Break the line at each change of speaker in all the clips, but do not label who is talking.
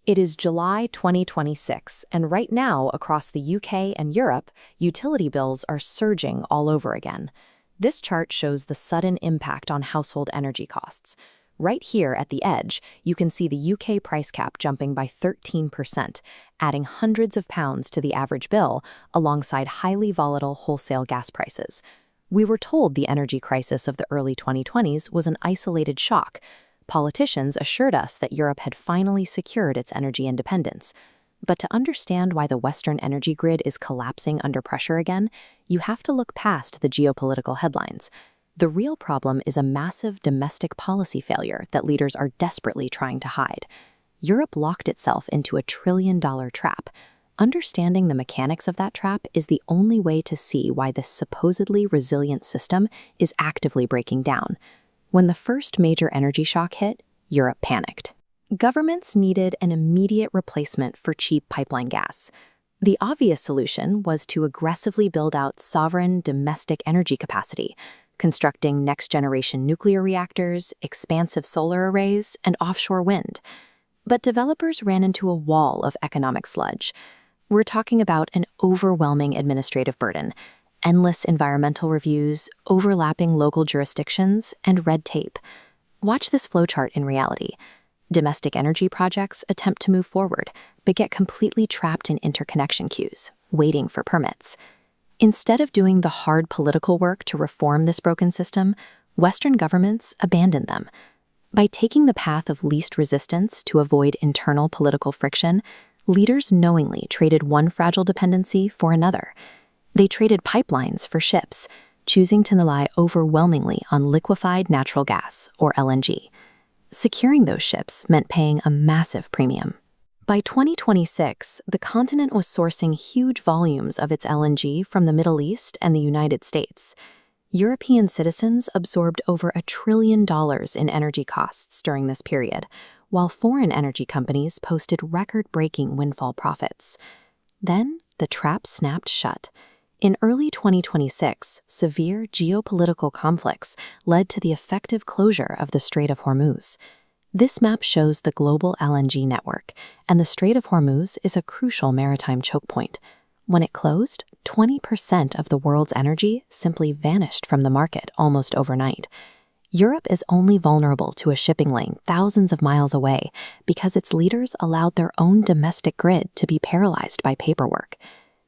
It is July 2026, and right now, across the UK and Europe, utility bills are surging all over again. This chart shows the sudden impact on household energy costs. Right here at the edge, you can see the UK price cap jumping by 13%, adding hundreds of pounds to the average bill, alongside highly volatile wholesale gas prices. We were told the energy crisis of the early 2020s was an isolated shock. Politicians assured us that Europe had finally secured its energy independence. But to understand why the Western energy grid is collapsing under pressure again, you have to look past the geopolitical headlines. The real problem is a massive domestic policy failure that leaders are desperately trying to hide. Europe locked itself into a trillion-dollar trap. Understanding the mechanics of that trap is the only way to see why this supposedly resilient system is actively breaking down. When the first major energy shock hit, Europe panicked. Governments needed an immediate replacement for cheap pipeline gas. The obvious solution was to aggressively build out sovereign domestic energy capacity, constructing next-generation nuclear reactors, expansive solar arrays, and offshore wind. But developers ran into a wall of economic sludge. We're talking about an overwhelming administrative burden, endless environmental reviews, overlapping local jurisdictions, and red tape. Watch this flowchart in reality. Domestic energy projects attempt to move forward, but get completely trapped in interconnection queues, waiting for permits. Instead of doing the hard political work to reform this broken system, Western governments abandon them. By taking the path of least resistance to avoid internal political friction, leaders knowingly traded one fragile dependency for another. They traded pipelines for ships, choosing to rely overwhelmingly on liquefied natural gas, or LNG. Securing those ships meant paying a massive premium. By 2026, the continent was sourcing huge volumes of its LNG from the Middle East and the United States. European citizens absorbed over $1 trillion in energy costs during this period, while foreign energy companies posted record-breaking windfall profits. Then, the trap snapped shut. In early 2026, severe geopolitical conflicts led to the effective closure of the Strait of Hormuz. This map shows the global LNG network, and the Strait of Hormuz is a crucial maritime choke point. When it closed, 20% of the world's energy simply vanished from the market almost overnight. Europe is only vulnerable to a shipping lane thousands of miles away because its leaders allowed their own domestic grid to be paralyzed by paperwork.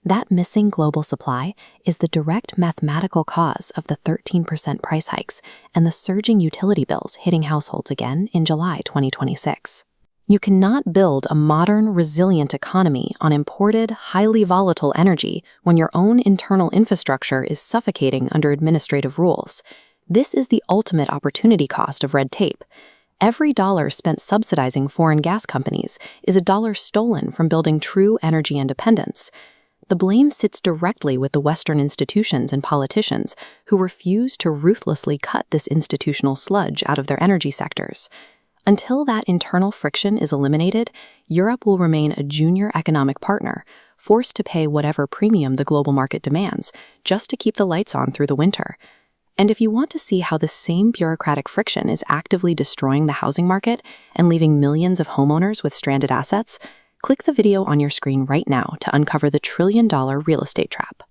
That missing global supply is the direct mathematical cause of the 13% price hikes and the surging utility bills hitting households again in July 2026. You cannot build a modern, resilient economy on imported, highly volatile energy when your own internal infrastructure is suffocating under administrative rules. This is the ultimate opportunity cost of red tape. Every dollar spent subsidizing foreign gas companies is a dollar stolen from building true energy independence. The blame sits directly with the Western institutions and politicians who refuse to ruthlessly cut this institutional sludge out of their energy sectors. Until that internal friction is eliminated, Europe will remain a junior economic partner, forced to pay whatever premium the global market demands, just to keep the lights on through the winter. And if you want to see how the same bureaucratic friction is actively destroying the housing market and leaving millions of homeowners with stranded assets, click the video on your screen right now to uncover the trillion-dollar real estate trap.